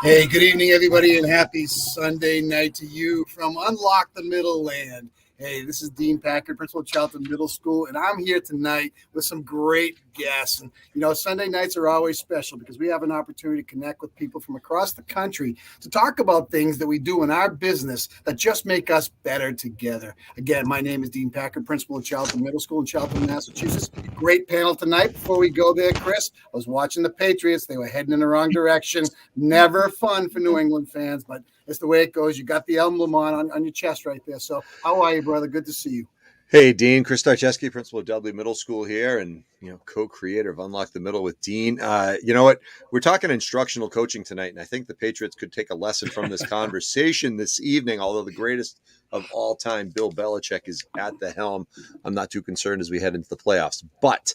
Hey, good evening, everybody, and happy Sunday night to you from Unlock the Middle Land. Hey, this is Dean Packard, Principal of Charlton Middle School, and I'm here tonight with some great guests. And, you know, Sunday nights are always special because we have an opportunity to connect with people from across the country to talk about things that we do in our business that just make us better together. Again, my name is Dean Packard, Principal of Charlton Middle School in Charlton, Massachusetts. Great panel tonight. Before we go there, Chris, I was watching the Patriots. They were heading in the wrong direction. Never fun for New England fans, but it's the way it goes. You got the emblem on your chest right there. So how are you, brother? Good to see you. Hey, Dean. Chris Starcheski, Principal of Dudley Middle School here, and co-creator of Unlock the Middle with Dean. You know what? We're talking instructional coaching tonight, and I think the Patriots could take a lesson from this conversation this evening, although the greatest of all time, Bill Belichick, is at the helm. I'm not too concerned as we head into the playoffs. But,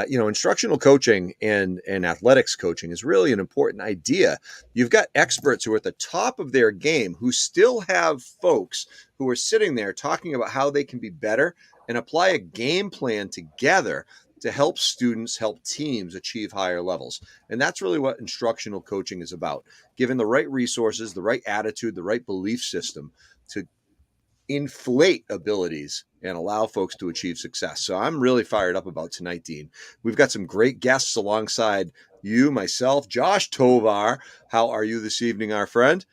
instructional coaching and athletics coaching is really an important idea. You've got experts who are at the top of their game who still have folks who are sitting there talking about how they can be better and apply a game plan together to help students, help teams achieve higher levels. And that's really what instructional coaching is about, giving the right resources, the right attitude, the right belief system to inflate abilities and allow folks to achieve success. So I'm really fired up about tonight, Dean. We've got some great guests alongside you, myself, Josh Tovar. How are you this evening, our friend?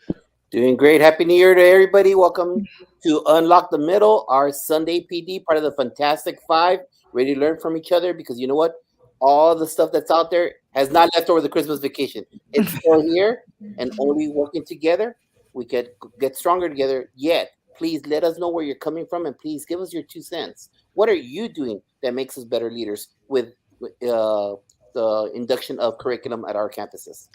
Doing great. Happy New Year to everybody. Welcome to Unlock the Middle, our Sunday PD, part of the Fantastic Five. Ready to learn from each other because you know what? All the stuff that's out there has not left over the Christmas vacation. It's still here, and only working together, we can get stronger together. Yet, please let us know where you're coming from, and please give us your 2 cents. What are you doing that makes us better leaders with the induction of curriculum at our campuses?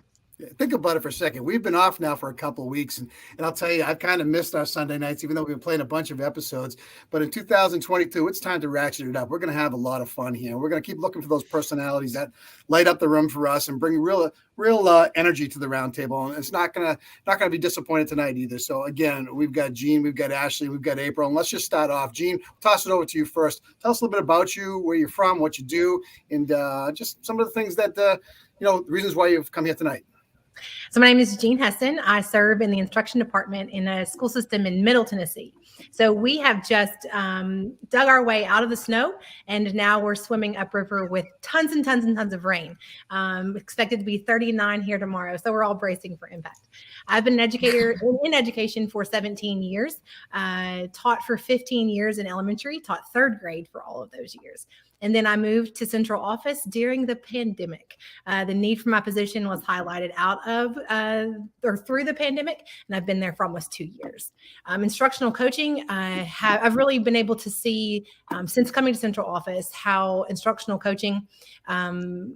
Think about it for a second. We've been off now for a couple of weeks, and I'll tell you, I've kind of missed our Sunday nights, even though we've been playing a bunch of episodes. But in 2022, it's time to ratchet it up. We're going to have a lot of fun here. We're going to keep looking for those personalities that light up the room for us and bring real energy to the round table. And it's not going to be disappointed tonight either. So again, we've got Jean, we've got Ashley, we've got April, and let's just start off. Jean, toss it over to you first. Tell us a little bit about you, where you're from, what you do, and just some of the things that the reasons why you've come here tonight. So my name is Jean Heston. I serve in the instruction department in a school system in Middle Tennessee. So we have just dug our way out of the snow, and now we're swimming upriver with tons and tons and tons of rain. Expected to be 39 here tomorrow. So we're all bracing for impact. I've been an educator in education for 17 years, taught for 15 years in elementary, taught 3rd grade for all of those years. And then I moved to central office during the pandemic. The need for my position was highlighted out of or through the pandemic, and I've been there for almost 2 years. Instructional coaching, I've really been able to see since coming to central office how instructional coaching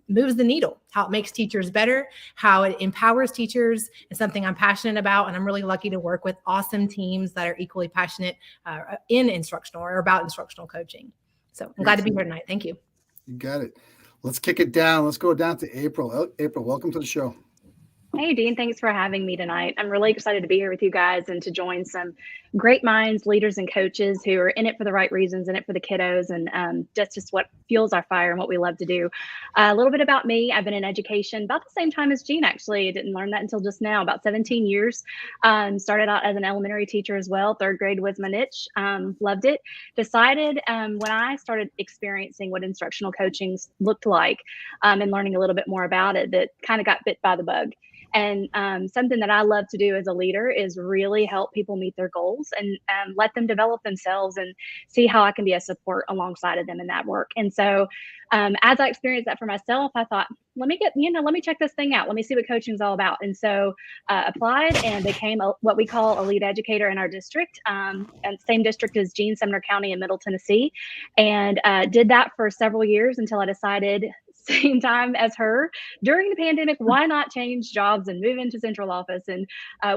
moves the needle, how it makes teachers better, how it empowers teachers. It's something I'm passionate about, and I'm really lucky to work with awesome teams that are equally passionate in instructional or about instructional coaching. So I'm glad to be here tonight. Thank you. You got it. Let's kick it down. Let's go down to April. April, welcome to the show. Hey, Dean, thanks for having me tonight. I'm really excited to be here with you guys and to join some great minds, leaders, and coaches who are in it for the right reasons, in it for the kiddos, and that's just what fuels our fire and what we love to do. A little bit about me. I've been in education about the same time as Jean, actually. I didn't learn that until just now, about 17 years. Started out as an elementary teacher as well. 3rd grade was my niche. Loved it. Decided when I started experiencing what instructional coaching looked like and learning a little bit more about it, that kind of got bit by the bug. And something that I love to do as a leader is really help people meet their goals and let them develop themselves and see how I can be a support alongside of them in that work. And so as I experienced that for myself, I thought, let me check this thing out. Let me see what coaching is all about. And so applied and became what we call a lead educator in our district, and same district as Jean, Sumner County in Middle Tennessee. And did that for several years until I decided, same time as her during the pandemic, why not change jobs and move into central office, and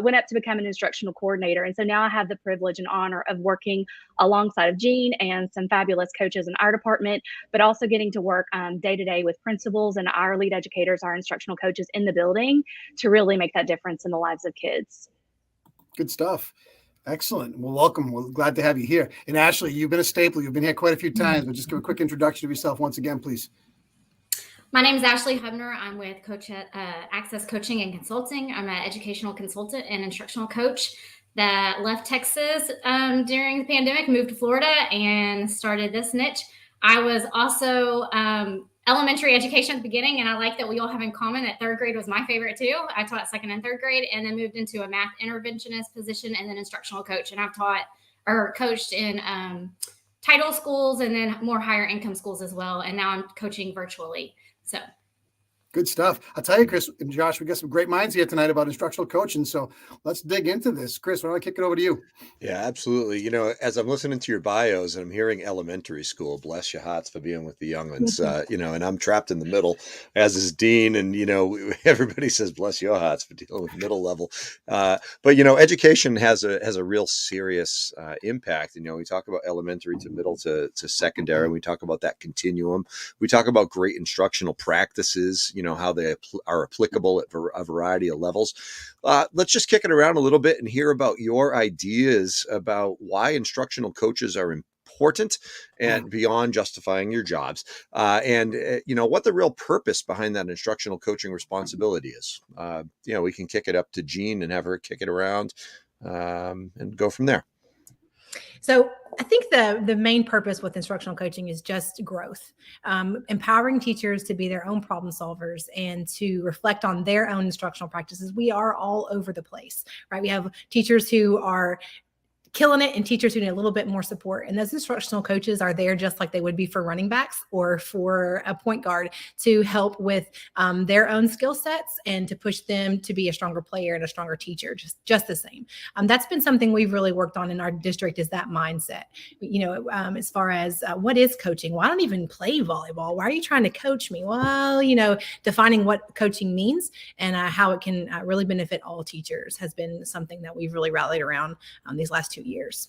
went up to become an instructional coordinator. And so now I have the privilege and honor of working alongside of Jean and some fabulous coaches in our department, but also getting to work day to day with principals and our lead educators, our instructional coaches in the building, to really make that difference in the lives of kids. Good stuff. Excellent. Well, welcome. We're glad to have you here. And Ashley, you've been a staple. You've been here quite a few times, but just give a quick introduction of yourself once again, please. My name is Ashley Hubner. I'm with Coach at Access Coaching and Consulting. I'm an educational consultant and instructional coach that left Texas during the pandemic, moved to Florida, and started this niche. I was also elementary education at the beginning, and I like that we all have in common that third grade was my favorite too. I taught second and third grade, and then moved into a math interventionist position and then instructional coach. And I've taught or coached in title schools and then more higher income schools as well. And now I'm coaching virtually. So good stuff. I'll tell you, Chris and Josh, we got some great minds here tonight about instructional coaching. So let's dig into this. Chris, why don't I kick it over to you? Yeah, absolutely. As I'm listening to your bios and I'm hearing elementary school, bless your hearts for being with the young ones, and I'm trapped in the middle, as is Dean. And, everybody says, bless your hearts for dealing with middle level. But education has a real serious impact. We talk about elementary to middle to secondary. And we talk about that continuum. We talk about great instructional practices, how they are applicable at a variety of levels. Let's just kick it around a little bit and hear about your ideas about why instructional coaches are important and beyond justifying your jobs, and what the real purpose behind that instructional coaching responsibility is. We can kick it up to Jean and have her kick it around and go from there. So I think the main purpose with instructional coaching is just growth, empowering teachers to be their own problem solvers and to reflect on their own instructional practices. We are all over the place, right? We have teachers who are killing it and teachers who need a little bit more support. And those instructional coaches are there just like they would be for running backs or for a point guard to help with their own skill sets and to push them to be a stronger player and a stronger teacher, just the same. That's been something we've really worked on in our district, is that mindset. As far as what is coaching? Well, I don't even play volleyball. Why are you trying to coach me? Well, defining what coaching means and how it can really benefit all teachers has been something that we've really rallied around these last 2 years.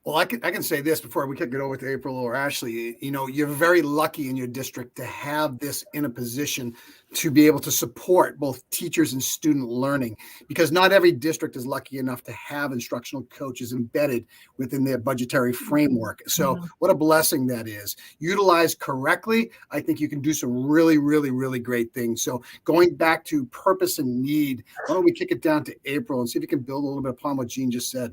Well, I can say this before we kick it over to April or Ashley. You're very lucky in your district to have this in a position to be able to support both teachers and student learning, because not every district is lucky enough to have instructional coaches embedded within their budgetary framework. So what a blessing that is. Utilized correctly, I think you can do some really, really, really great things. So going back to purpose and need, why don't we kick it down to April and see if you can build a little bit upon what Jean just said.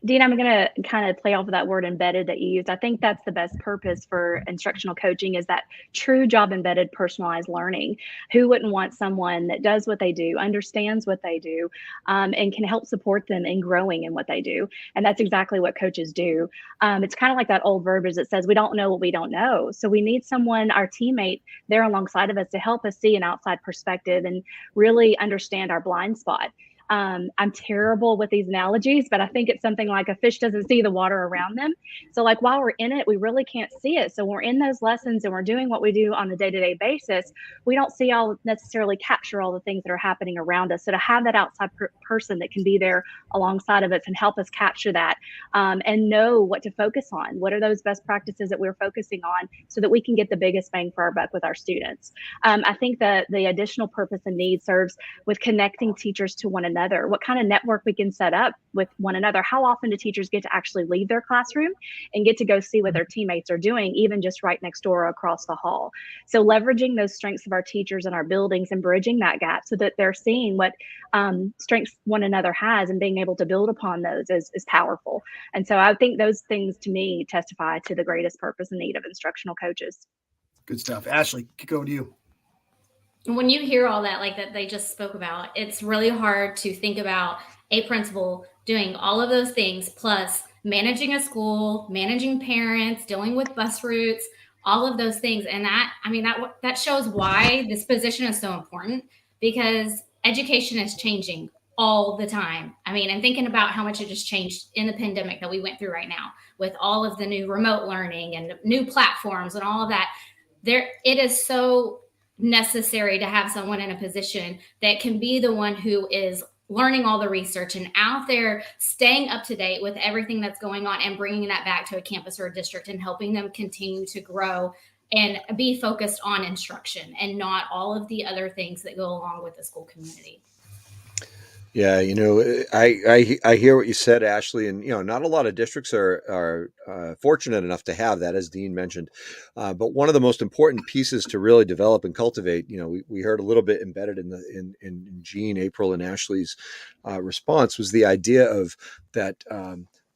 Dean, I'm going to kind of play off of that word embedded that you used. I think that's the best purpose for instructional coaching, is that true job embedded personalized learning. Who wouldn't want someone that does what they do, understands what they do, and can help support them in growing in what they do? And that's exactly what coaches do. It's kind of like that old verbiage that says we don't know what we don't know. So we need someone, our teammate there alongside of us, to help us see an outside perspective and really understand our blind spot. I'm terrible with these analogies, but I think it's something like a fish doesn't see the water around them. So like while we're in it, we really can't see it. So when we're in those lessons and we're doing what we do on a day-to-day basis, we don't see necessarily capture all the things that are happening around us. So to have that outside person that can be there alongside of us and help us capture that and know what to focus on. What are those best practices that we're focusing on so that we can get the biggest bang for our buck with our students? I think that the additional purpose and need serves with connecting teachers to one another. What kind of network we can set up with one another. How often do teachers get to actually leave their classroom and get to go see what their teammates are doing, even just right next door or across the hall? So leveraging those strengths of our teachers and our buildings and bridging that gap so that they're seeing what strengths one another has and being able to build upon those is powerful. And so I think those things to me testify to the greatest purpose and need of instructional coaches. Good stuff. Ashley, kick over to you. When you hear all that, like that they just spoke about, it's really hard to think about a principal doing all of those things, plus managing a school, managing parents, dealing with bus routes, all of those things. And that shows why this position is so important, because education is changing all the time. And thinking about how much it just changed in the pandemic that we went through right now with all of the new remote learning and new platforms and all of that. It is so necessary to have someone in a position that can be the one who is learning all the research and out there staying up to date with everything that's going on and bringing that back to a campus or a district and helping them continue to grow and be focused on instruction and not all of the other things that go along with the school community. Yeah, I hear what you said, Ashley, and not a lot of districts are fortunate enough to have that, as Dean mentioned. But one of the most important pieces to really develop and cultivate, we heard a little bit embedded in Jean, April, and Ashley's response was the idea of that.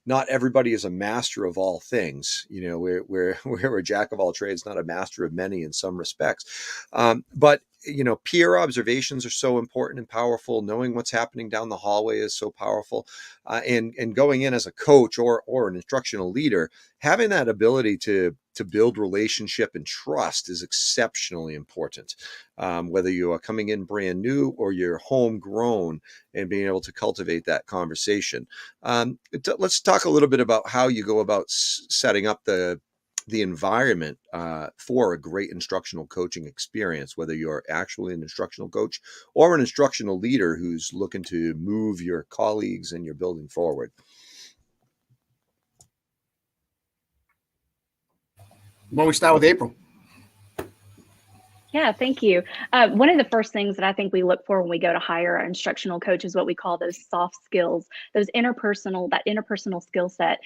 Not everybody is a master of all things. We're a jack of all trades, not a master of many in some respects. But peer observations are so important and powerful. Knowing what's happening down the hallway is so powerful. And going in as a coach or an instructional leader, having that ability to build relationship and trust is exceptionally important. Whether you are coming in brand new or you're homegrown, and being able to cultivate that conversation. Let's talk a little bit about how you go about setting up the environment for a great instructional coaching experience, whether you're actually an instructional coach or an instructional leader who's looking to move your colleagues and your building forward. Why don't we start with April? Yeah, thank you. One of the first things that I think we look for when we go to hire an instructional coach is what we call those soft skills, that interpersonal skill set.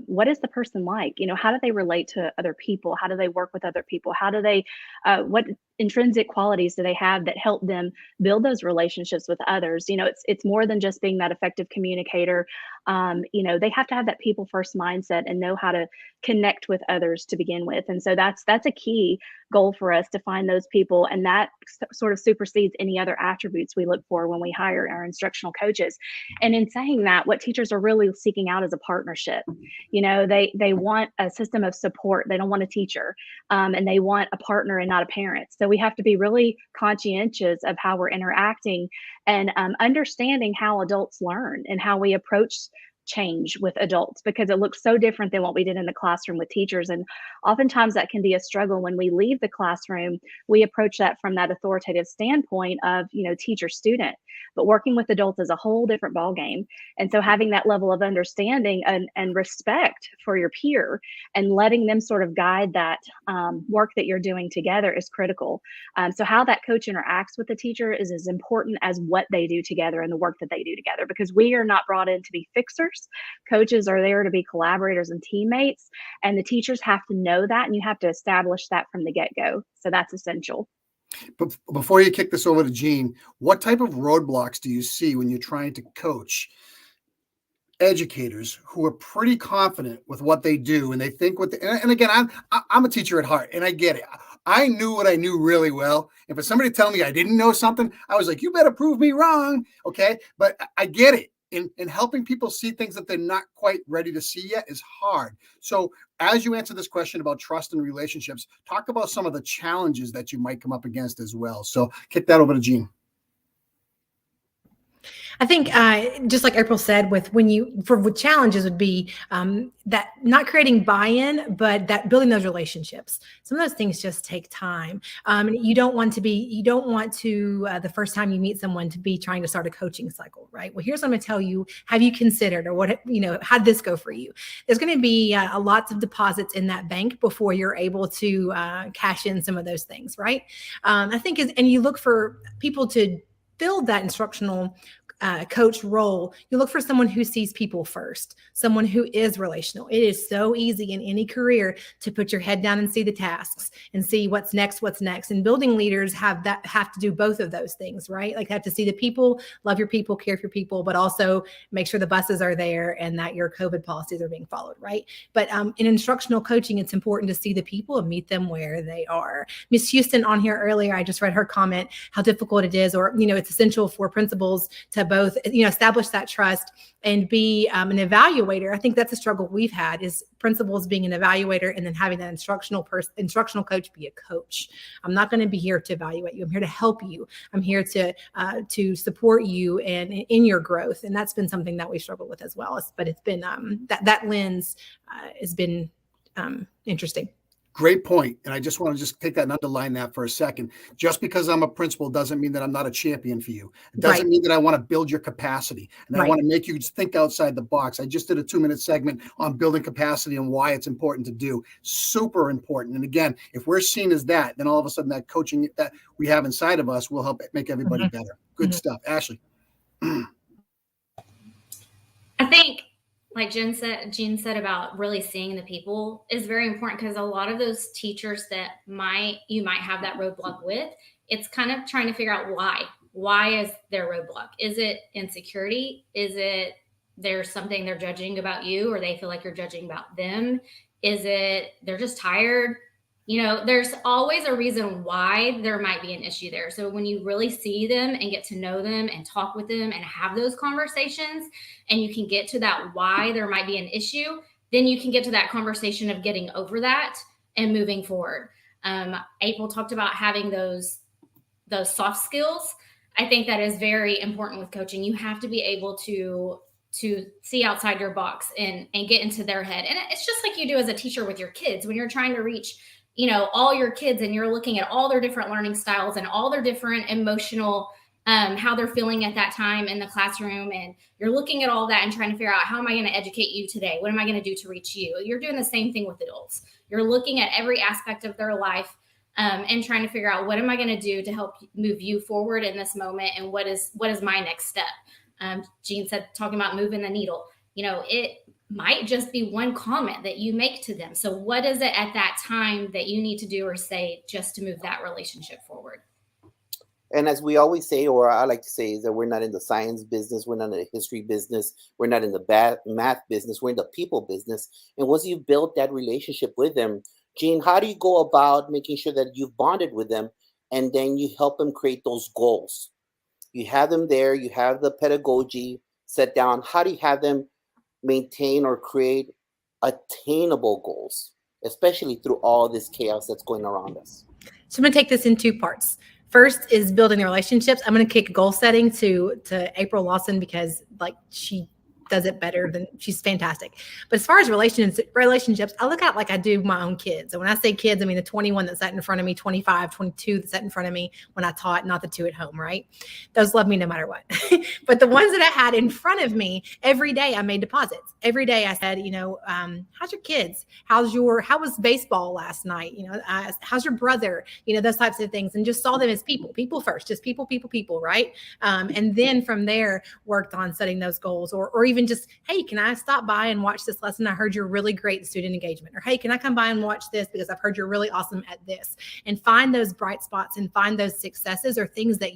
What is the person like? How do they relate to other people? How do they work with other people? How do they, what intrinsic qualities do they have that help them build those relationships with others? It's more than just being that effective communicator. They have to have that people first mindset and know how to connect with others to begin with. And so that's a key goal for us, to find those people, and that sort of supersedes any other attributes we look for when we hire our instructional coaches. And in saying that, what teachers are really seeking out is a partnership. They want a system of support. They don't want a teacher, and they want a partner and not a parent. So we have to be really conscientious of how we're interacting and understanding how adults learn and how we approach change with adults, because it looks so different than what we did in the classroom with teachers. And oftentimes that can be a struggle. When we leave the classroom, we approach that from that authoritative standpoint of, teacher student, but working with adults is a whole different ballgame. And so having that level of understanding and respect for your peer and letting them sort of guide that work that you're doing together is critical. So how that coach interacts with the teacher is as important as what they do together and the work that they do together, because we are not brought in to be fixers. Coaches are there to be collaborators and teammates, and the teachers have to know that, and you have to establish that from the get-go. So that's essential. But before you kick this over to Jean, what type of roadblocks do you see when you're trying to coach educators who are pretty confident with what they do, and they think and again, I'm a teacher at heart, and I get it. I knew what I knew really well. And for somebody to tell me I didn't know something, I was like, you better prove me wrong. Okay. But I get it. And helping people see things that they're not quite ready to see yet is hard. So as you answer this question about trust and relationships, talk about some of the challenges that you might come up against as well. So kick that over to Jean. I think just like April said, with challenges would be that not creating buy-in, but that building those relationships. Some of those things just take time. You don't want to the first time you meet someone to be trying to start a coaching cycle, right? Well, here's what I'm going to tell you. Have you considered, or how did this go for you? There's going to be lots of deposits in that bank before you're able to cash in some of those things, right? I think, and you look for people to build that instructional coach role. You look for someone who sees people first, someone who is relational. It is so easy in any career to put your head down and see the tasks and see what's next. And building leaders have to do both of those things, right? Like have to see the people, love your people, care for your people, but also make sure the buses are there and that your COVID policies are being followed, right? But in instructional coaching, it's important to see the people and meet them where they are. Miss Houston on here earlier, I just read her comment, how difficult it is, or, it's essential for principals to both, establish that trust and be an evaluator. I think that's a struggle we've had, is principals being an evaluator and then having that instructional coach be a coach. I'm not going to be here to evaluate you. I'm here to help you. I'm here to support you and in your growth. And that's been something that we struggle with as well. But it's been that lens has been interesting. Great point. And I just want to take that and underline that for a second. Just because I'm a principal doesn't mean that I'm not a champion for you. It doesn't mean that I want to build your capacity and I want to make you think outside the box. I just did a 2-minute segment on building capacity and why it's important to do. Super important. And again, if we're seen as that, then all of a sudden that coaching that we have inside of us will help make everybody better. Good stuff. Ashley. like Jean said about really seeing the people is very important, because a lot of those teachers that you might have that roadblock with, it's kind of trying to figure out why is their roadblock? Is it insecurity? Is it there's something they're judging about you, or they feel like you're judging about them? Is it they're just tired? There's always a reason why there might be an issue there. So when you really see them and get to know them and talk with them and have those conversations, and you can get to that why there might be an issue, then you can get to that conversation of getting over that and moving forward. April talked about having those soft skills. I think that is very important with coaching. You have to be able to see outside your box and get into their head. And it's just like you do as a teacher with your kids when you're trying to reach all your kids, and you're looking at all their different learning styles and all their different emotional how they're feeling at that time in the classroom. And you're looking at all that and trying to figure out, how am I going to educate you today? What am I going to do to reach you? You're doing the same thing with adults. You're looking at every aspect of their life and trying to figure out, what am I going to do to help move you forward in this moment? And what is my next step? Jean said, talking about moving the needle, it might just be one comment that you make to them. So what is it at that time that you need to do or say just to move that relationship forward? And as we always say, or I like to say, is that we're not in the science business, we're not in the history business, we're not in the math business, we're in the people business. And once you've built that relationship with them, Jean, how do you go about making sure that you've bonded with them, and then you help them create those goals? You have them there, you have the pedagogy set down. How do you have them maintain or create attainable goals, especially through all this chaos that's going around us? So I'm going to take this in two parts. First is building the relationships. I'm going to kick goal setting to April Lawson, because she does it better than she's fantastic. But as far as relationships, I look at it like I do my own kids. And when I say kids, I mean the 21 that sat in front of me, 25, 22 that sat in front of me when I taught, not the 2 at home, right? Those love me no matter what. But the ones that I had in front of me, every day I made deposits. Every day I said, how's your kids? How was baseball last night? How's your brother? Those types of things. And just saw them as people first, just people, right? And then from there worked on setting those goals, or even just, hey, can I stop by and watch this lesson? I heard you're really great at student engagement. Or, hey, can I come by and watch this because I've heard you're really awesome at this? And find those bright spots and find those successes or things that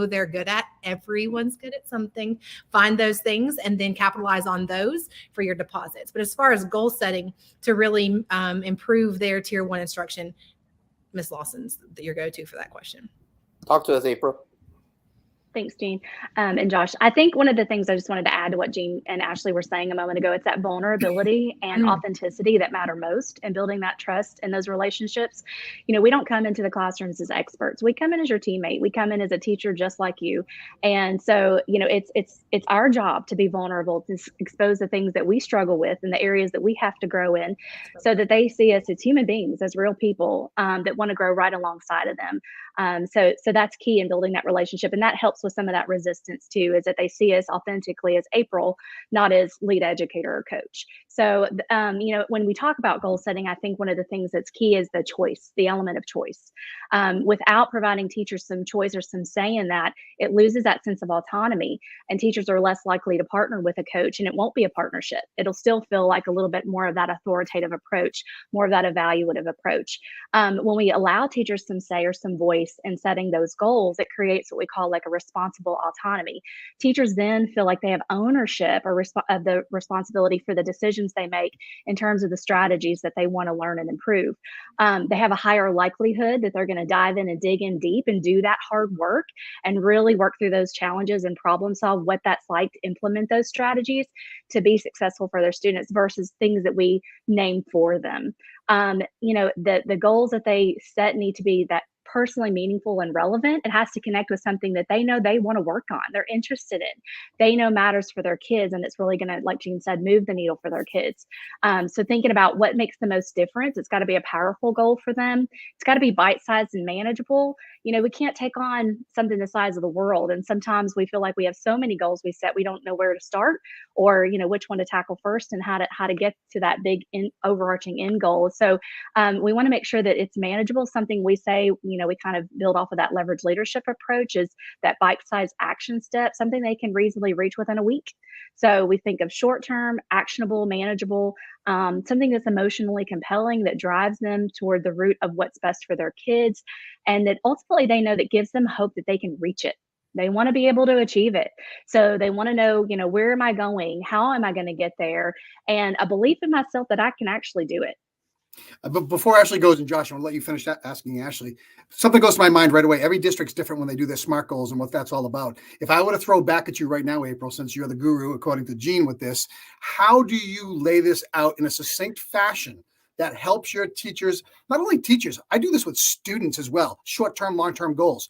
they're good at. Everyone's good at something. Find those things and then capitalize on those for your deposits. But as far as goal setting to really improve their tier 1 instruction, Ms. Lawson's your go-to for that question. Talk to us, April. Thanks, Jean. And Josh, I think one of the things I just wanted to add to what Jean and Ashley were saying a moment ago, it's that vulnerability and authenticity that matter most, and building that trust in those relationships. We don't come into the classrooms as experts. We come in as your teammate. We come in as a teacher just like you. And so, it's our job to be vulnerable, to expose the things that we struggle with and the areas that we have to grow in, so that they see us as human beings, as real people that want to grow right alongside of them. So that's key in building that relationship. And that helps with some of that resistance too, is that they see us authentically as April, not as lead educator or coach. So, when we talk about goal setting, I think one of the things that's key is the choice, the element of choice. Without providing teachers some choice or some say in that, it loses that sense of autonomy, and teachers are less likely to partner with a coach, and it won't be a partnership. It'll still feel like a little bit more of that authoritative approach, more of that evaluative approach. When we allow teachers some say or some voice in setting those goals, it creates what we call like a responsible autonomy. Teachers then feel like they have ownership of the responsibility for the decisions they make in terms of the strategies that they want to learn and improve. They have a higher likelihood that they're going to dive in and dig in deep and do that hard work and really work through those challenges and problem solve what that's like to implement those strategies to be successful for their students, versus things that we name for them. The goals that they set need to be that personally meaningful and relevant. It has to connect with something that they know they want to work on, they're interested in, they know matters for their kids, and it's really going to, like Jean said, move the needle for their kids. So thinking about what makes the most difference, it's got to be a powerful goal for them. It's got to be bite-sized and manageable. We can't take on something the size of the world, and sometimes we feel like we have so many goals we set, we don't know where to start, or which one to tackle first, and how to get to that big overarching end goal. So we want to make sure that it's manageable, something we say we kind of build off of that leverage leadership approach, is that bite-sized action step, something they can reasonably reach within a week. So we think of short-term, actionable, manageable, something that's emotionally compelling, that drives them toward the root of what's best for their kids, and that ultimately they know that gives them hope that they can reach it. They want to be able to achieve it. So they want to know, where am I going? How am I going to get there? And a belief in myself that I can actually do it. But before Ashley goes, and Josh, I'll let you finish asking Ashley, something goes to my mind right away. Every district's different when they do their SMART goals and what that's all about. If I were to throw back at you right now, April, since you're the guru, according to Gene with this, how do you lay this out in a succinct fashion that helps your teachers, not only teachers, I do this with students as well, short-term, long-term goals.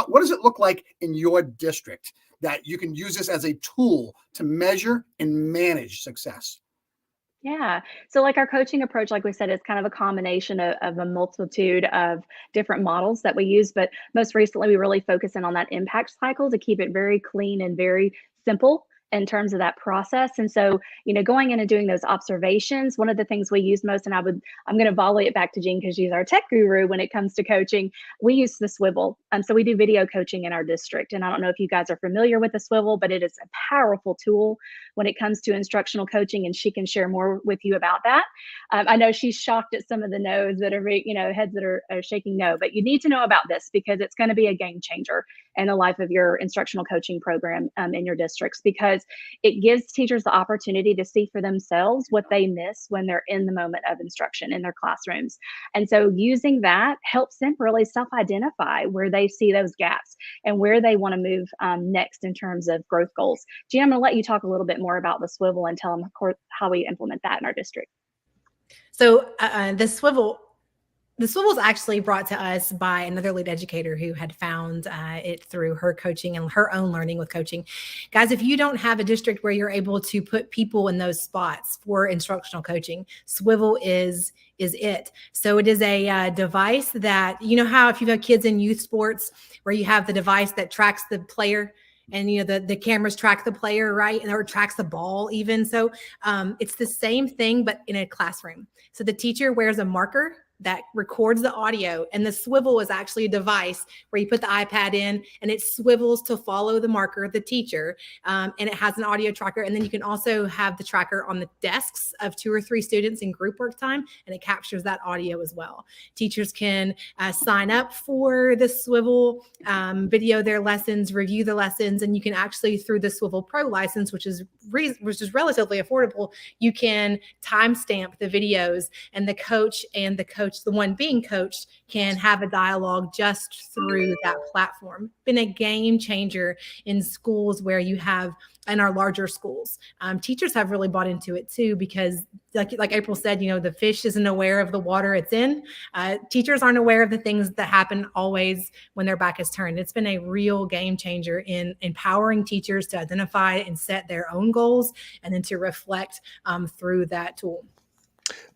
What does it look like in your district that you can use this as a tool to measure and manage success? Yeah. So like our coaching approach, like we said, is kind of a combination of a multitude of different models that we use. But most recently, we really focus in on that impact cycle to keep it very clean and very simple in terms of that process. And so, going in and doing those observations, one of the things we use most, and I'm going to volley it back to Jean because she's our tech guru when it comes to coaching. We use the swivel. So we do video coaching in our district. And I don't know if you guys are familiar with the swivel, but it is a powerful tool when it comes to instructional coaching, and she can share more with you about that. I know she's shocked at some of the no's that are, heads that are shaking no, but you need to know about this because it's going to be a game changer in the life of your instructional coaching program in your districts, because it gives teachers the opportunity to see for themselves what they miss when they're in the moment of instruction in their classrooms. And so using that helps them really self-identify where they see those gaps and where they want to move next in terms of growth goals. Gina, I'm going to let you talk a little bit more about the swivel and tell them, of course, how we implement that in our district. So the swivel is actually brought to us by another lead educator who had found it through her coaching and her own learning with coaching. Guys, if you don't have a district where you're able to put people in those spots for instructional coaching, swivel is it. So it is a device that, how if you've had kids in youth sports where you have the device that tracks the player, and the cameras track the player, right? And or tracks the ball even. So it's the same thing, but in a classroom. So the teacher wears a marker that records the audio, and the swivel is actually a device where you put the iPad in and it swivels to follow the marker, the teacher, and it has an audio tracker. And then you can also have the tracker on the desks of 2 or 3 students in group work time, and it captures that audio as well. Teachers can sign up for the swivel, video their lessons, review the lessons, and you can actually, through the Swivel Pro license, which is relatively affordable, you can timestamp the videos, and the coach, the one being coached, can have a dialogue just through that platform. Been a game changer in schools where you have, in our larger schools. Teachers have really bought into it too, because like April said, the fish isn't aware of the water it's in. Teachers aren't aware of the things that happen always when their back is turned. It's been a real game changer in empowering teachers to identify and set their own goals, and then to reflect through that tool.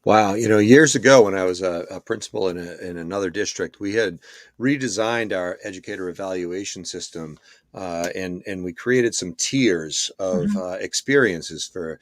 Wow. Years ago when I was a principal in another district, we had redesigned our educator evaluation system, and we created some tiers of experiences for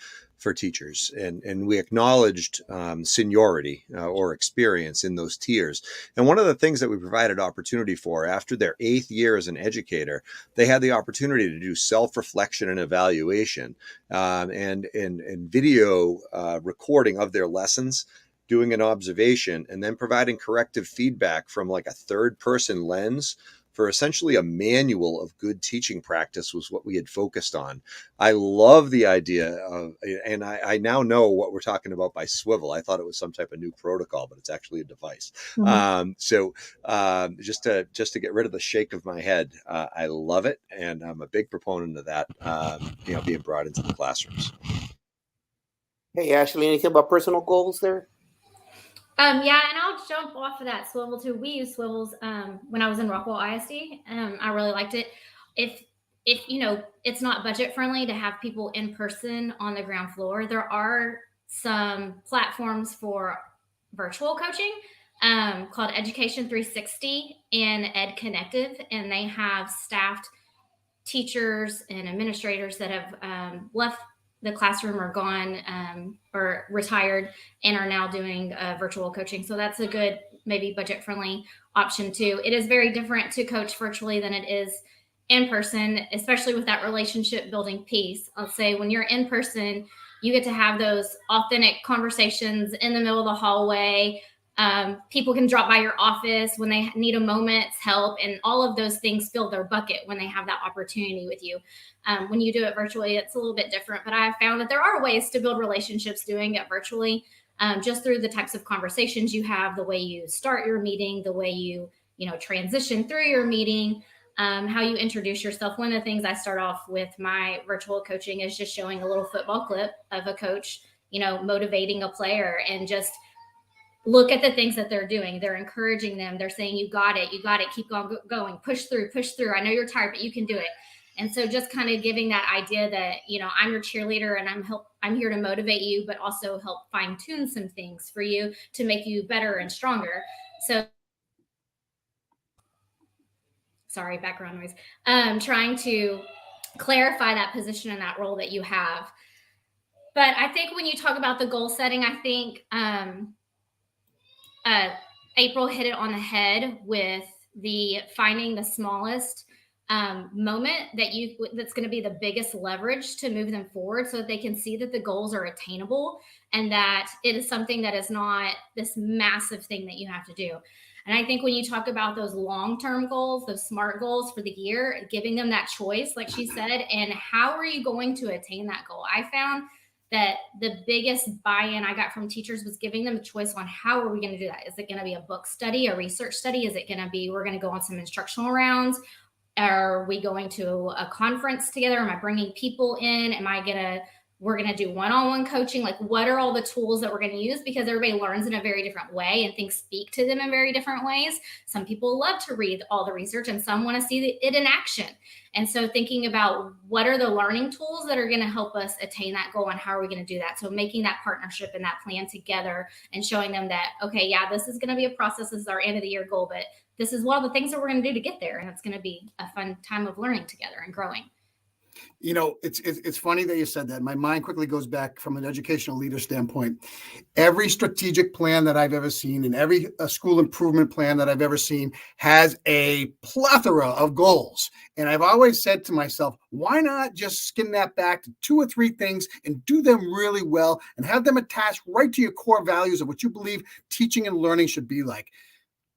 teachers, and we acknowledged seniority or experience in those tiers. And one of the things that we provided opportunity for, after their 8th year as an educator, they had the opportunity to do self-reflection and evaluation, and video recording of their lessons, doing an observation, and then providing corrective feedback from like a third-person lens for essentially a manual of good teaching practice was what we had focused on. I love the idea of, and I now know what we're talking about by swivel. I thought it was some type of new protocol, but it's actually a device. So just to get rid of the shake of my head, I love it. And I'm a big proponent of that, being brought into the classrooms. Hey, Ashley, anything about personal goals there? Yeah, and I'll jump off of that swivel too. We use swivels when I was in Rockwell ISD. I really liked it. If it's not budget friendly to have people in person on the ground floor, there are some platforms for virtual coaching called Education 360 and Ed Connective, and they have staffed teachers and administrators that have left the classroom or gone or retired and are now doing virtual coaching. So that's a good maybe budget friendly option too. It is very different to coach virtually than it is in person, especially with that relationship building piece. I'll say when you're in person, you get to have those authentic conversations in the middle of the hallway. People can drop by your office when they need a moment's help, and all of those things fill their bucket when they have that opportunity with you. When you do it virtually, it's a little bit different, but I have found that there are ways to build relationships doing it virtually, just through the types of conversations you have, the way you start your meeting, the way you transition through your meeting, how you introduce yourself. One of the things I start off with my virtual coaching is just showing a little football clip of a coach, motivating a player, and just look at the things that they're doing. They're encouraging them. They're saying, you got it, keep on going, push through. I know you're tired, but you can do it. And so just kind of giving that idea that, I'm your cheerleader and I'm here to motivate you, but also help fine tune some things for you to make you better and stronger. So sorry, background noise. Trying to clarify that position and that role that you have. But I think when you talk about the goal setting, I think April hit it on the head with the finding the smallest moment that's going to be the biggest leverage to move them forward, so that they can see that the goals are attainable and that it is something that is not this massive thing that you have to do. And I think when you talk about those long-term goals, those SMART goals for the year, giving them that choice, like she said, and how are you going to attain that goal? I found that the biggest buy-in I got from teachers was giving them a choice on how are we going to do that? Is it going to be a book study, a research study? Is it going to be, we're going to go on some instructional rounds? Are we going to a conference together? Am I bringing people in? We're going to do one-on-one coaching? Like, what are all the tools that we're going to use? Because everybody learns in a very different way and things speak to them in very different ways. Some people love to read all the research and some want to see it in action. And so thinking about what are the learning tools that are going to help us attain that goal and how are we going to do that? So making that partnership and that plan together and showing them that, okay, yeah, this is going to be a process. This is our end of the year goal, but this is one of the things that we're going to do to get there. And it's going to be a fun time of learning together and growing. It's funny that you said that. My mind quickly goes back from an educational leader standpoint. Every strategic plan that I've ever seen and every school improvement plan that I've ever seen has a plethora of goals. And I've always said to myself, why not just skin that back to 2 or 3 things and do them really well and have them attached right to your core values of what you believe teaching and learning should be like.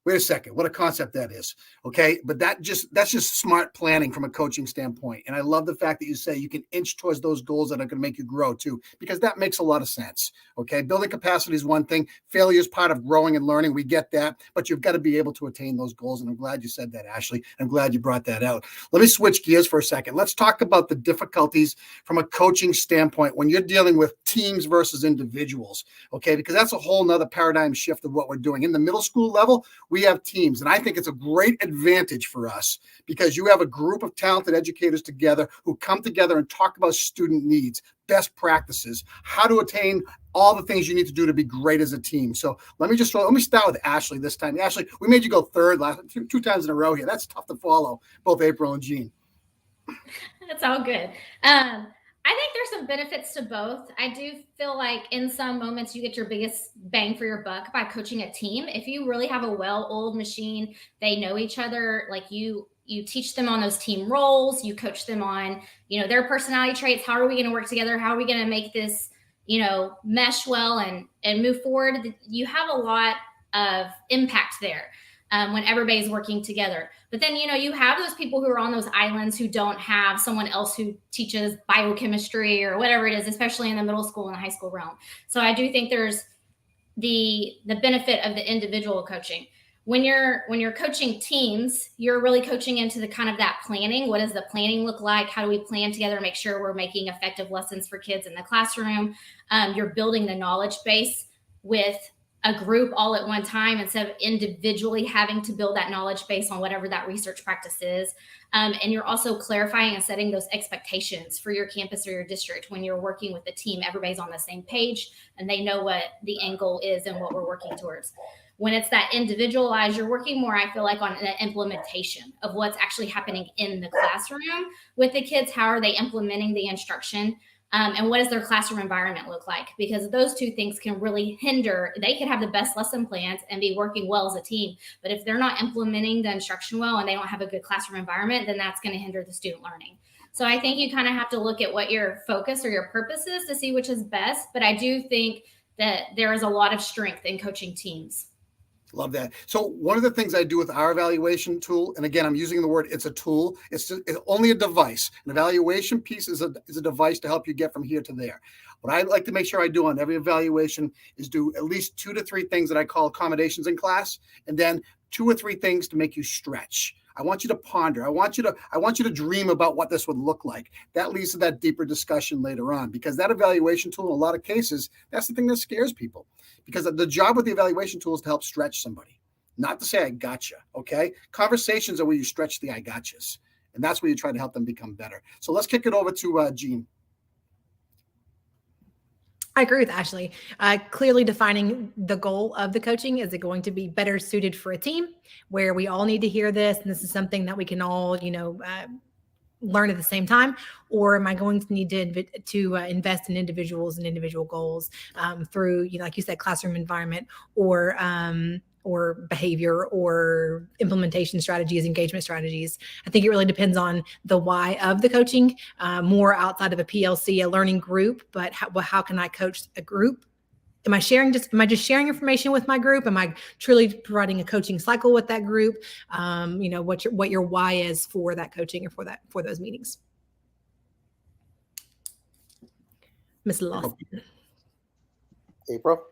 Wait a second, what a concept that is. Okay. But that's just smart planning from a coaching standpoint. And I love the fact that you say you can inch towards those goals that are going to make you grow too, because that makes a lot of sense. Okay. Building capacity is one thing. Failure is part of growing and learning. We get that, but you've got to be able to attain those goals. And I'm glad you said that, Ashley. I'm glad you brought that out. Let me switch gears for a second. Let's talk about the difficulties from a coaching standpoint when you're dealing with teams versus individuals. Okay. Because that's a whole nother paradigm shift of what we're doing. In the middle school level, we have teams. And I think it's a great advantage for us because you have a group of talented educators together who come together and talk about student needs, best practices, how to attain all the things you need to do to be great as a team. So let me start with Ashley this time. Ashley, we made you go third last two times in a row here. That's tough to follow, both April and Jean. That's all good. I think there's some benefits to both. I do feel like in some moments you get your biggest bang for your buck by coaching a team. If you really have a well-oiled machine, they know each other, like you teach them on those team roles, you coach them on, their personality traits. How are we going to work together? How are we going to make this, mesh well and move forward? You have a lot of impact there. When everybody's working together. But then, you have those people who are on those islands who don't have someone else who teaches biochemistry or whatever it is, especially in the middle school and high school realm. So I do think there's the benefit of the individual coaching. When you're coaching teams, you're really coaching into the kind of that planning. What does the planning look like? How do we plan together, make sure we're making effective lessons for kids in the classroom? You're building the knowledge base with a group all at one time instead of individually having to build that knowledge base on whatever that research practice is. And you're also clarifying and setting those expectations for your campus or your district. When you're working with the team, everybody's on the same page and they know what the end goal is and what we're working towards. When it's that individualized, you're working more, I feel like, on the implementation of what's actually happening in the classroom with the kids. How are they implementing the instruction? and what does their classroom environment look like? Because those two things can really hinder. They could have the best lesson plans and be working well as a team, but if they're not implementing the instruction well and they don't have a good classroom environment, then that's going to hinder the student learning. So I think you kind of have to look at what your focus or your purpose is to see which is best. But I do think that there is a lot of strength in coaching teams. Love that. So one of the things I do with our evaluation tool, and again, I'm using the word, it's a tool. It's only a device. An evaluation piece is a device to help you get from here to there. What I like to make sure I do on every evaluation is do at least 2 to 3 things that I call accommodations in class, and then 2 or 3 things to make you stretch. I want you to ponder. I want you to dream about what this would look like. That leads to that deeper discussion later on, because that evaluation tool, in a lot of cases, that's the thing that scares people. Because the job with the evaluation tool is to help stretch somebody, not to say I gotcha. Okay, conversations are where you stretch the I gotchas, and that's where you try to help them become better. So let's kick it over to Jean. I agree with Ashley. Clearly defining the goal of the coaching. Is it going to be better suited for a team where we all need to hear this, and this is something that we can all, learn at the same time? Or am I going to need to invest in individuals and individual goals through, like you said, classroom environment or behavior or implementation strategies, engagement strategies? I think it really depends on the why of the coaching, more outside of a PLC, a learning group, but how can I coach a group? Am I just sharing information with my group? Am I truly providing a coaching cycle with that group? What your why is for that coaching or for those meetings. Ms. Lawson. April?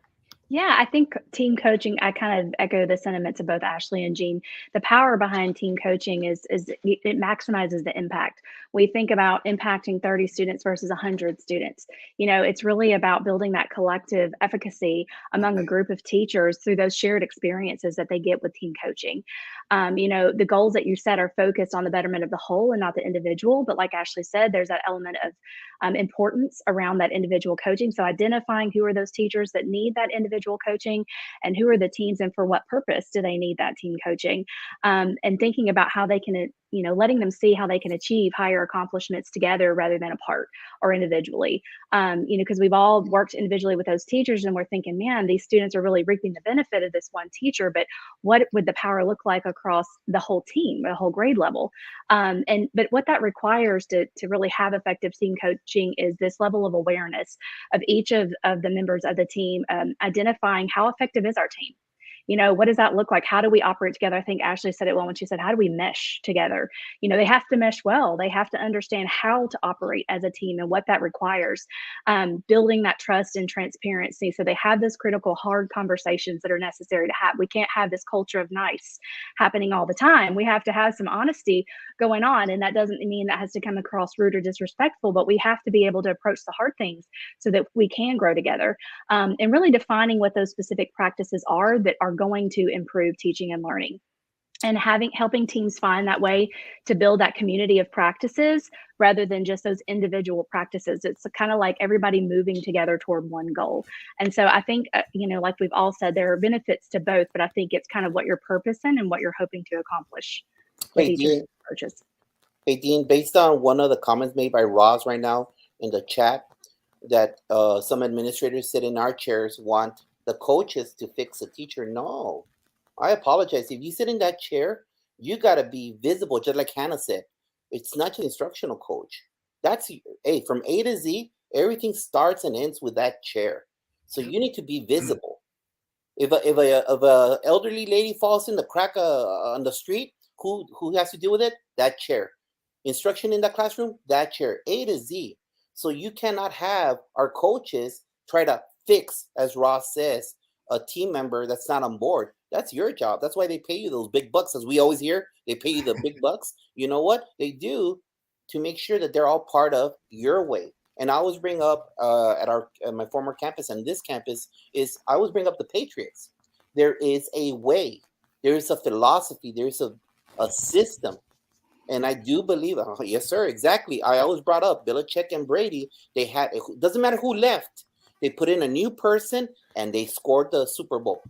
Yeah, I think team coaching, I kind of echo the sentiments of both Ashley and Jean. The power behind team coaching is it maximizes the impact. We think about impacting 30 students versus 100 students. It's really about building that collective efficacy among a group of teachers through those shared experiences that they get with team coaching. The goals that you set are focused on the betterment of the whole and not the individual. But like Ashley said, there's that element of importance around that individual coaching. So identifying who are those teachers that need that individual coaching and who are the teams and for what purpose do they need that team coaching, and thinking about how they can, letting them see how they can achieve higher accomplishments together rather than apart or individually. Because we've all worked individually with those teachers and we're thinking, man, these students are really reaping the benefit of this one teacher, but what would the power look like across the whole team, the whole grade level? But what that requires to really have effective team coaching is this level of awareness of each of the members of the team, identifying how effective is our team. What does that look like? How do we operate together? I think Ashley said it well when she said, how do we mesh together? They have to mesh well. They have to understand how to operate as a team and what that requires, building that trust and transparency. So they have those critical, hard conversations that are necessary to have. We can't have this culture of nice happening all the time. We have to have some honesty going on. And that doesn't mean that has to come across rude or disrespectful, but we have to be able to approach the hard things so that we can grow together, and really defining what those specific practices are that are going to improve teaching and learning, and helping teams find that way to build that community of practices rather than just those individual practices. It's kind of like everybody moving together toward one goal. And so I think, like we've all said, there are benefits to both, but I think it's kind of what you're purposing and what you're hoping to accomplish with each of these approaches. Hey, Dean, based on one of the comments made by Roz right now in the chat, that some administrators sit in our chairs want the coaches to fix a teacher. No, I apologize. If you sit in that chair, you got to be visible, just like Hannah said. It's not your instructional coach. That's from A to Z, everything starts and ends with that chair. So you need to be visible. If a elderly lady falls in the crack on the street, who has to deal with it? That chair. Instruction in the classroom, that chair. A to Z. So you cannot have our coaches try to fix, as Ross says, a team member that's not on board. That's your job. That's why they pay you those big bucks, as we always hear. They pay you the big bucks. You know what they do to make sure that they're all part of your way. And I always bring up at my former campus and this campus is I always bring up the Patriots. There is a way. There is a philosophy. There is a system. And I do believe, yes, sir, exactly. I always brought up Belichick and Brady. It doesn't matter who left. They put in a new person and they scored the Super Bowl.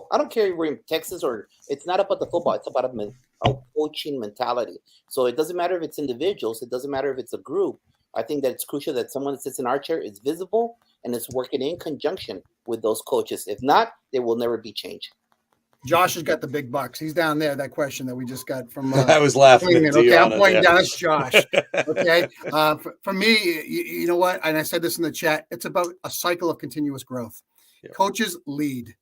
I don't care if we're in Texas or it's not about the football. It's about a coaching mentality. So it doesn't matter if it's individuals. It doesn't matter if it's a group. I think that it's crucial that someone that sits in our chair is visible and is working in conjunction with those coaches. If not, there will never be change. Josh has got the big bucks. He's down there. That question that we just got from I was laughing at okay, I'm Deanna pointing there. down. That's Josh. Okay. For me, you know what? And I said this in the chat. It's about a cycle of continuous growth. Yep. Coaches lead.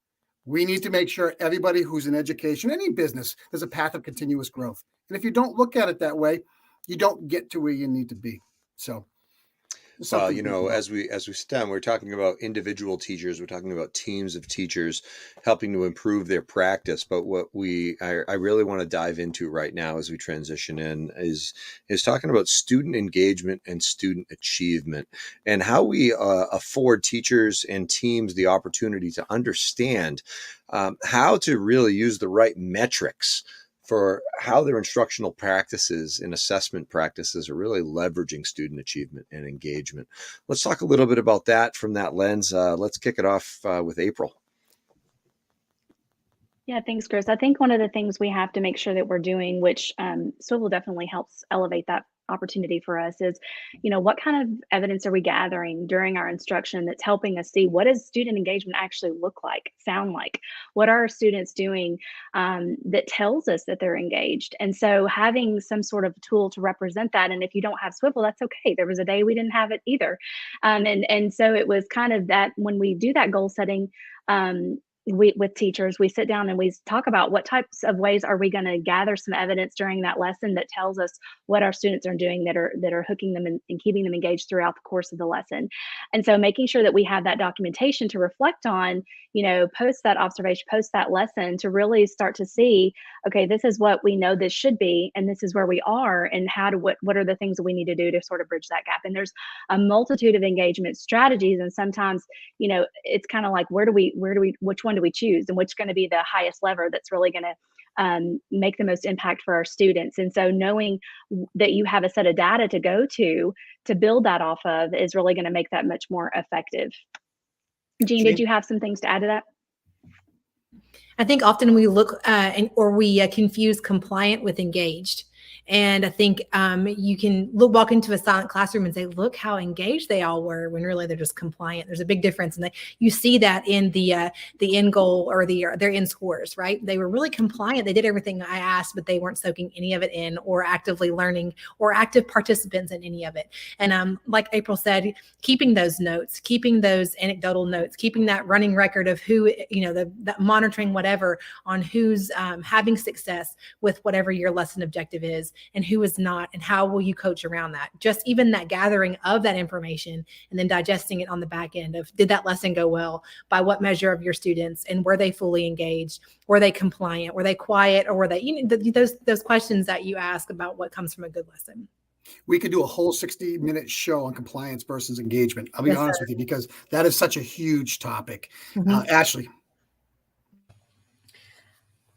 We need to make sure everybody who's in education, any business, there's a path of continuous growth. And if you don't look at it that way, you don't get to where you need to be. So, well, you know, as we sit down, we're talking about individual teachers. We're talking about teams of teachers helping to improve their practice. But what I really want to dive into right now as we transition in is talking about student engagement and student achievement, and how we afford teachers and teams the opportunity to understand how to really use the right metrics for how their instructional practices and assessment practices are really leveraging student achievement and engagement. Let's talk a little bit about that from that lens. Let's kick it off with April. Yeah, thanks, Chris. I think one of the things we have to make sure that we're doing, which Swivel definitely helps elevate that opportunity for us, is, what kind of evidence are we gathering during our instruction that's helping us see what does student engagement actually look like, sound like? What are our students doing that tells us that they're engaged? And so having some sort of tool to represent that, and if you don't have Swivel, that's okay. There was a day we didn't have it either. And so it was kind of that when we do that goal setting, with teachers, we sit down and we talk about what types of ways are we going to gather some evidence during that lesson that tells us what our students are doing that are hooking them and keeping them engaged throughout the course of the lesson. And so making sure that we have that documentation to reflect on, post that observation, post that lesson, to really start to see, okay, this is what we know this should be, and this is where we are, and what are the things that we need to do to sort of bridge that gap. And there's a multitude of engagement strategies, and sometimes, it's kind of like, which one do we choose, and which is going to be the highest lever that's really going to make the most impact for our students. And so knowing that you have a set of data to go to build that off of is really going to make that much more effective. Jean, did you have some things to add to that? I think often we look or we confuse compliant with engaged. And I think you can walk into a silent classroom and say, look how engaged they all were, when really they're just compliant. There's a big difference. And you see that in the end goal or their end scores, right? They were really compliant. They did everything I asked, but they weren't soaking any of it in or actively learning or active participants in any of it. And like April said, keeping those notes, keeping those anecdotal notes, keeping that running record of who, the monitoring whatever on who's having success with whatever your lesson objective is, and who is not, and how will you coach around that? Just even that gathering of that information and then digesting it on the back end of, did that lesson go well? By what measure of your students? And were they fully engaged? Were they compliant? Were they quiet? Or were they, those questions that you ask about what comes from a good lesson? We could do a whole 60-minute show on compliance versus engagement. I'll be honest with you, because that is such a huge topic. Mm-hmm. Ashley.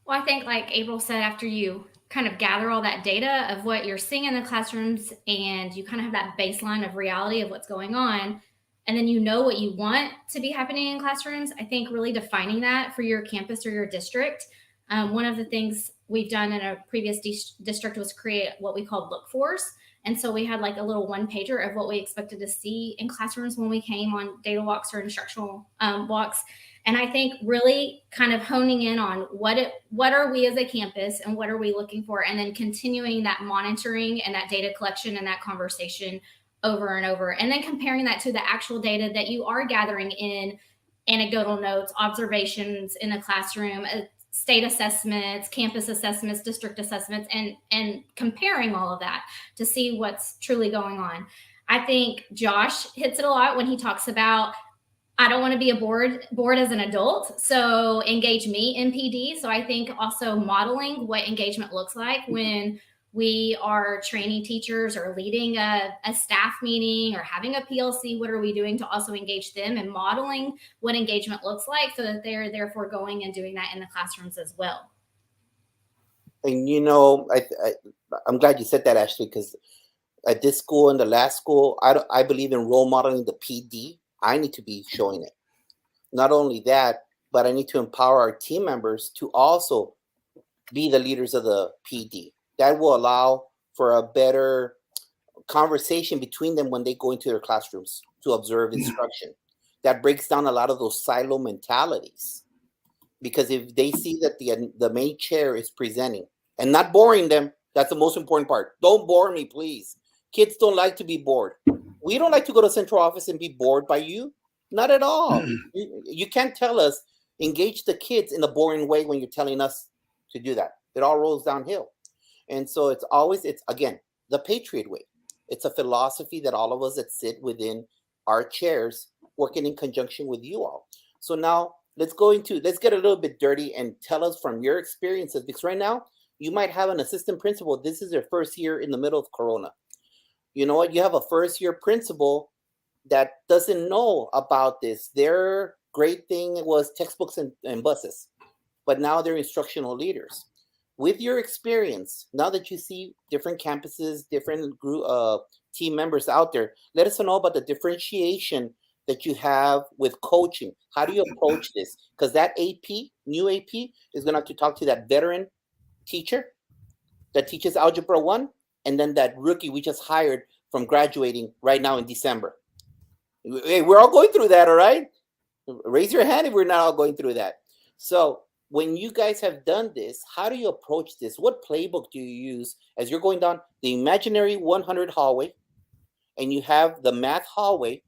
Well, I think like April said, after you kind of gather all that data of what you're seeing in the classrooms, and you kind of have that baseline of reality of what's going on, and then what you want to be happening in classrooms, I think really defining that for your campus or your district. One of the things we've done in a previous district was create what we called look fors. And so we had like a little one pager of what we expected to see in classrooms when we came on data walks or instructional walks. And I think really kind of honing in on what are we as a campus and what are we looking for, and then continuing that monitoring and that data collection and that conversation over and over, and then comparing that to the actual data that you are gathering in anecdotal notes, observations in a classroom, state assessments, campus assessments, district assessments, and comparing all of that to see what's truly going on. I think Josh hits it a lot when he talks about, I don't want to be a bored as an adult, so engage me in PD. So I think also modeling what engagement looks like when we are training teachers or leading a staff meeting or having a PLC, what are we doing to also engage them, and modeling what engagement looks like so that they're therefore going and doing that in the classrooms as well. And I'm glad you said that, Ashley, because at this school and the last school, I believe in role modeling the PD. I need to be showing it. Not only that, but I need to empower our team members to also be the leaders of the PD. That will allow for a better conversation between them when they go into their classrooms to observe instruction. That breaks down a lot of those silo mentalities. Because if they see that the main chair is presenting and not boring them, that's the most important part. Don't bore me, please. Kids don't like to be bored. We don't like to go to central office and be bored by you. Not at all. You can't tell us, engage the kids in a boring way when you're telling us to do that. It all rolls downhill. And so it's again, the Patriot way. It's a philosophy that all of us that sit within our chairs working in conjunction with you all. So now let's get a little bit dirty and tell us from your experiences, because right now you might have an assistant principal. This is their first year in the middle of Corona. You know what? You have a first year principal that doesn't know about this. Their great thing was textbooks and buses, but now they're instructional leaders. With your experience, now that you see different campuses, different group team members out there, let us know about the differentiation that you have with coaching. How do you approach this? Because that new AP, is going to have to talk to that veteran teacher that teaches Algebra 1, and then that rookie we just hired from graduating right now in December. Hey, we're all going through that, all right? Raise your hand if we're not all going through that. So when you guys have done this, how do you approach this? What playbook do you use as you're going down the imaginary 100 hallway and you have the math hallway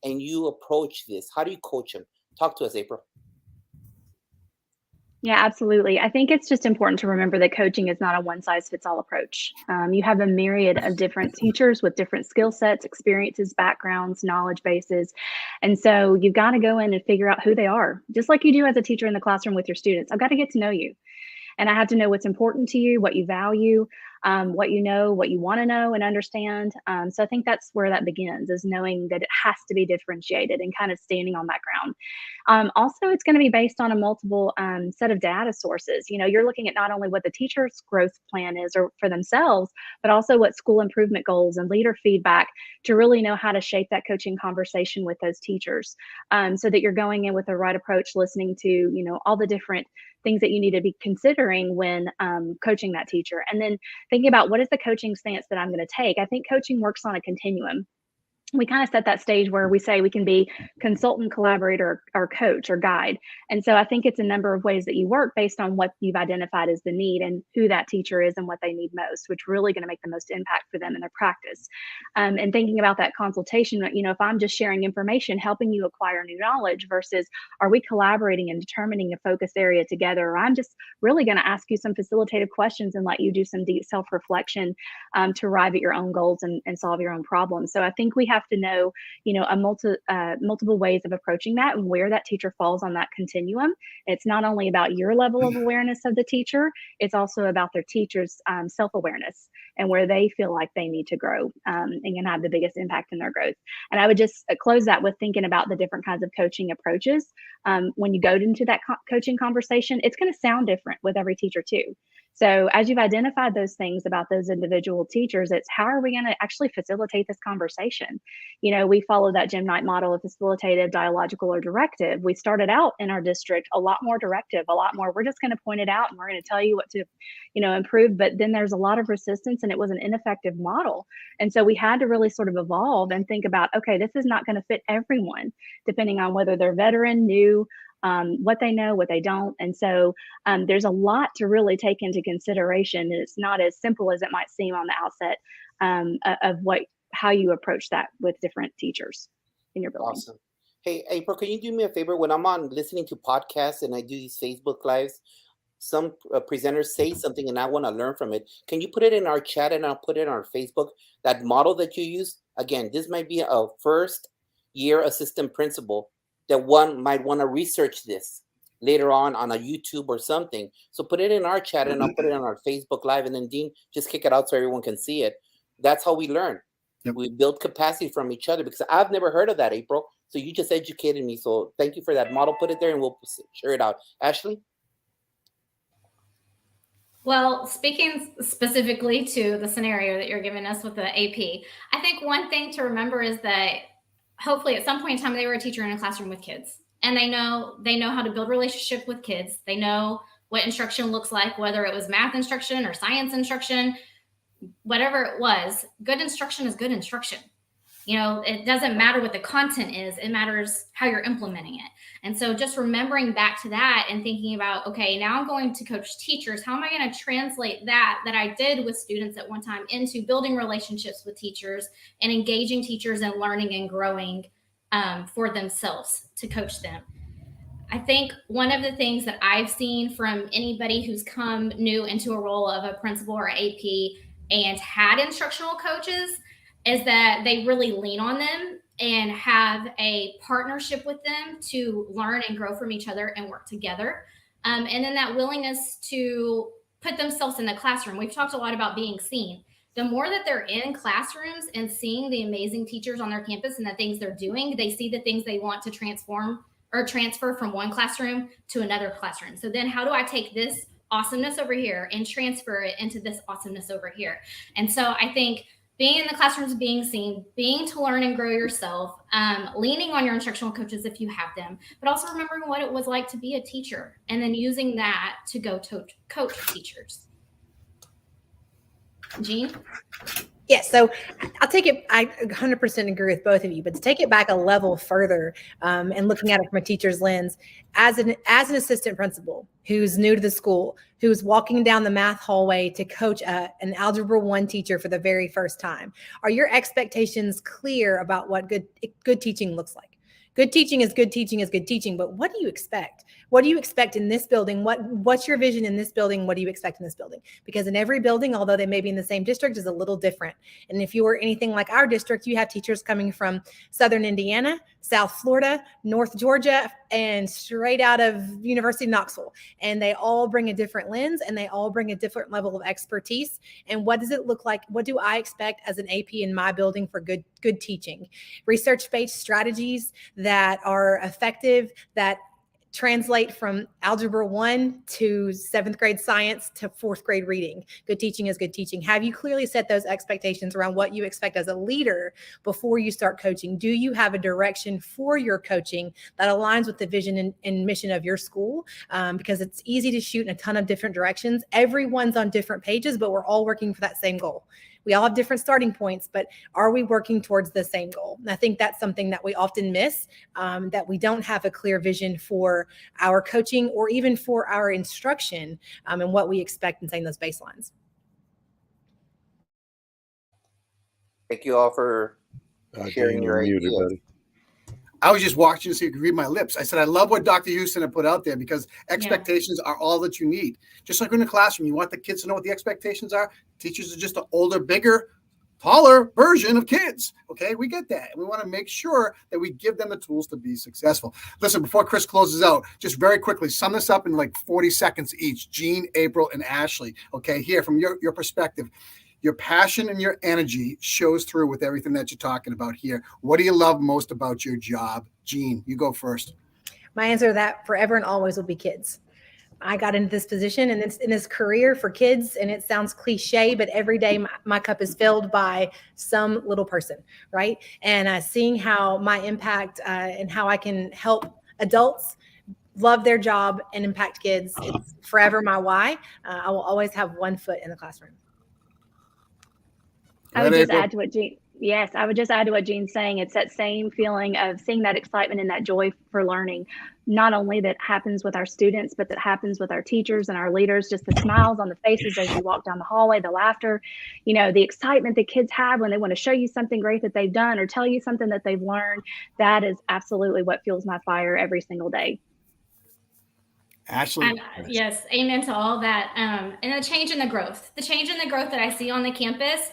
and you approach this? How do you coach them? Talk to us, April. Yeah, absolutely. I think it's just important to remember that coaching is not a one-size-fits-all approach. You have a myriad of different teachers with different skill sets, experiences, backgrounds, knowledge bases. And so you've got to go in and figure out who they are, just like you do as a teacher in the classroom with your students. I've got to get to know you. And I have to know what's important to you, what you value, what you know, what you want to know and understand. So I think that's where that begins, is knowing that it has to be differentiated and kind of standing on that ground. Also, it's going to be based on a multiple set of data sources. You know, you're looking at not only what the teacher's growth plan is or for themselves, but also what school improvement goals and leader feedback to really know how to shape that coaching conversation with those teachers, so that you're going in with the right approach, listening to, you know, all the different things that you need to be considering when coaching that teacher. And then thinking about what is the coaching stance that I'm going to take. I think coaching works on a continuum. We kind of set that stage where we say we can be consultant, collaborator, or coach or guide. And so I think it's a number of ways that you work based on what you've identified as the need and who that teacher is and what they need most, which really going to make the most impact for them in their practice. And thinking about that consultation, you know, if I'm just sharing information, helping you acquire new knowledge versus are we collaborating and determining a focus area together, or I'm just really going to ask you some facilitative questions and let you do some deep self-reflection to arrive at your own goals and solve your own problems. So I think we have to know, you know, multiple ways of approaching that and where that teacher falls on that continuum. It's not only about your level of awareness of the teacher, it's also about their teacher's self-awareness and where they feel like they need to grow and can have the biggest impact in their growth. And I would just close that with thinking about the different kinds of coaching approaches. When you go into that coaching conversation, it's going to sound different with every teacher too. So as you've identified those things about those individual teachers, it's how are we going to actually facilitate this conversation? You know, we follow that Jim Knight model of facilitative, dialogical, or directive. We started out in our district a lot more directive, a lot more, we're just going to point it out and we're going to tell you what to, you know, improve. But then there's a lot of resistance and it was an ineffective model. And so we had to really sort of evolve and think about, okay, this is not going to fit everyone, depending on whether they're veteran, new, what they know, what they don't. And so there's a lot to really take into consideration. It's not as simple as it might seem on the outset of how you approach that with different teachers in your building. Awesome. Hey, April, can you do me a favor? When I'm on listening to podcasts and I do these Facebook Lives, some presenters say something and I want to learn from it. Can you put it in our chat and I'll put it on our Facebook? That model that you use, again, this might be a first year assistant principal that one might want to research this later on a YouTube or something. So put it in our chat and I'll put it on our Facebook Live, and then Dean, just kick it out so everyone can see it. That's how we learn. Yep. We build capacity from each other, because I've never heard of that, April. So you just educated me. So thank you for that model. Put it there and we'll share it out. Ashley? Well, speaking specifically to the scenario that you're giving us with the AP, I think one thing to remember is that hopefully at some point in time they were a teacher in a classroom with kids, and they know how to build relationship with kids. They know what instruction looks like, whether it was math instruction or science instruction. whatever it was, good instruction is good instruction. You know, it doesn't matter what the content is, it matters how you're implementing it. And so just remembering back to that and thinking about, okay, now I'm going to coach teachers. How am I going to translate that I did with students at one time into building relationships with teachers and engaging teachers and learning and growing for themselves to coach them? I think one of the things that I've seen from anybody who's come new into a role of a principal or AP and had instructional coaches is that they really lean on them and have a partnership with them to learn and grow from each other and work together. And then that willingness to put themselves in the classroom. We've talked a lot about being seen. The more that they're in classrooms and seeing the amazing teachers on their campus and the things they're doing, they see the things they want to transform or transfer from one classroom to another classroom. So then how do I take this awesomeness over here and transfer it into this awesomeness over here? And so I think being in the classrooms, being seen, being to learn and grow yourself, leaning on your instructional coaches if you have them, but also remembering what it was like to be a teacher and then using that to go to coach teachers. Jean? Yes, so I'll take it. I 100% agree with both of you, but to take it back a level further and looking at it from a teacher's lens, as an assistant principal who's new to the school, who's walking down the math hallway to coach an Algebra 1 teacher for the very first time, are your expectations clear about what good teaching looks like? Good teaching is good teaching is good teaching, but what do you expect? What do you expect in this building? What's your vision in this building? What do you expect in this building? Because in every building, although they may be in the same district, is a little different. And if you were anything like our district, you have teachers coming from Southern Indiana, South Florida, North Georgia, and straight out of University of Knoxville. And they all bring a different lens and they all bring a different level of expertise. And what does it look like? What do I expect as an AP in my building for good teaching? Research-based strategies that are effective, that translate from Algebra 1 to 7th grade science to 4th grade reading. Good teaching is good teaching. Have you clearly set those expectations around what you expect as a leader before you start coaching? Do you have a direction for your coaching that aligns with the vision and mission of your school? Because it's easy to shoot in a ton of different directions. Everyone's on different pages, but we're all working for that same goal. We all have different starting points, but are we working towards the same goal? And I think that's something that we often miss, that we don't have a clear vision for our coaching or even for our instruction and what we expect in setting those baselines. Thank you all for sharing your ideas. Buddy. I was just watching to see if you could read my lips. I said, I love what Dr. Houston had put out there because expectations are all that you need. Just like in the classroom, you want the kids to know what the expectations are. Teachers are just an older, bigger, taller version of kids. Okay, we get that. And we want to make sure that we give them the tools to be successful. Listen, before Chris closes out, just very quickly, sum this up in like 40 seconds each. Jean, April, and Ashley. Okay, here from your perspective. Your passion and your energy shows through with everything that you're talking about here. What do you love most about your job? Jean, you go first. My answer to that forever and always will be kids. I got into this position and it's in this career for kids, and it sounds cliche, but every day my cup is filled by some little person, right? And seeing how my impact and how I can help adults love their job and impact kids, it's forever my why. I will always have one foot in the classroom. I would just add to what Jean. Yes, I would just add to what Jean's saying. It's that same feeling of seeing that excitement and that joy for learning. Not only that happens with our students, but that happens with our teachers and our leaders, just the smiles on the faces as you walk down the hallway, the laughter, you know, the excitement that kids have when they want to show you something great that they've done or tell you something that they've learned. That is absolutely what fuels my fire every single day. Ashley. Yes, amen to all that. And the change in the growth that I see on the campus,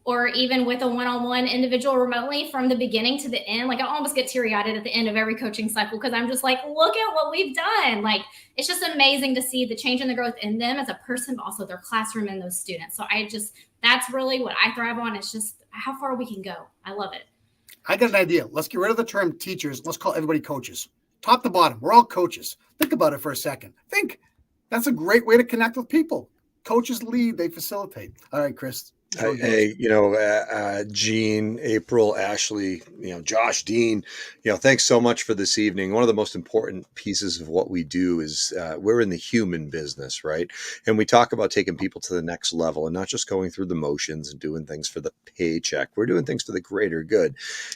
or even with a one-on-one individual remotely from the beginning to the end. Like I almost get teary-eyed at the end of every coaching cycle because I'm just like, look at what we've done. Like it's just amazing to see the change in the growth in them as a person, but also their classroom and those students. So that's really what I thrive on. It's just how far we can go. I love it. I got an idea. Let's get rid of the term teachers. Let's call everybody coaches. Top to bottom, we're all coaches. Think about it for a second. That's a great way to connect with people. Coaches lead, they facilitate. All right, Chris. Hey, Gene, April, Ashley, Josh, Dean, thanks so much for this evening. One of the most important pieces of what we do is we're in the human business, right? And we talk about taking people to the next level and not just going through the motions and doing things for the paycheck. We're doing things for the greater good.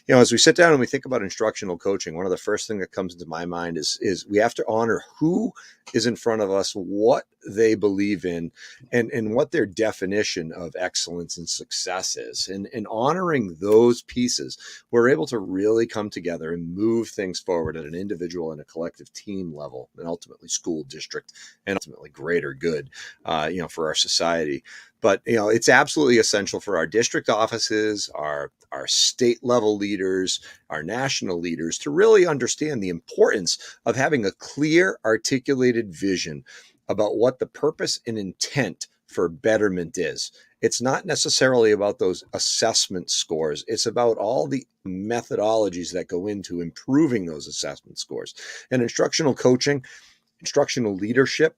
As we sit down and we think about instructional coaching, one of the first things that comes into my mind is we have to honor who is in front of us, what they believe in, and what their definition of excellence and success is. And honoring those pieces, we're able to really come together and move things forward at an individual and a collective team level, and ultimately school district, and ultimately greater good, for our society. But it's absolutely essential for our district offices, our state level leaders, our national leaders to really understand the importance of having a clear, articulated vision about what the purpose and intent for betterment is. It's not necessarily about those assessment scores. It's about all the methodologies that go into improving those assessment scores. And instructional coaching, instructional leadership,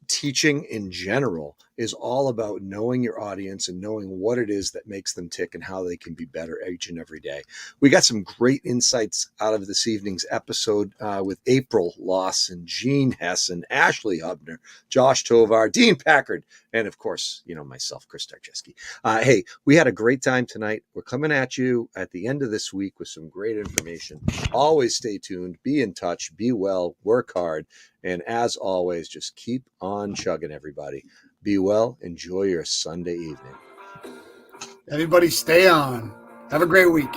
teaching in general is all about knowing your audience and knowing what it is that makes them tick and how they can be better each and every day. We got some great insights out of this evening's episode with April Lawson, Gene Hessen, Ashley Hubner, Josh Tovar, Dean Packard, and of course, myself, Chris Starcheski. Hey, we had a great time tonight. We're coming at you at the end of this week with some great information. Always stay tuned, be in touch, be well, work hard, and as always, just keep on chugging, everybody. Be well. Enjoy your Sunday evening. Everybody stay on. Have a great week.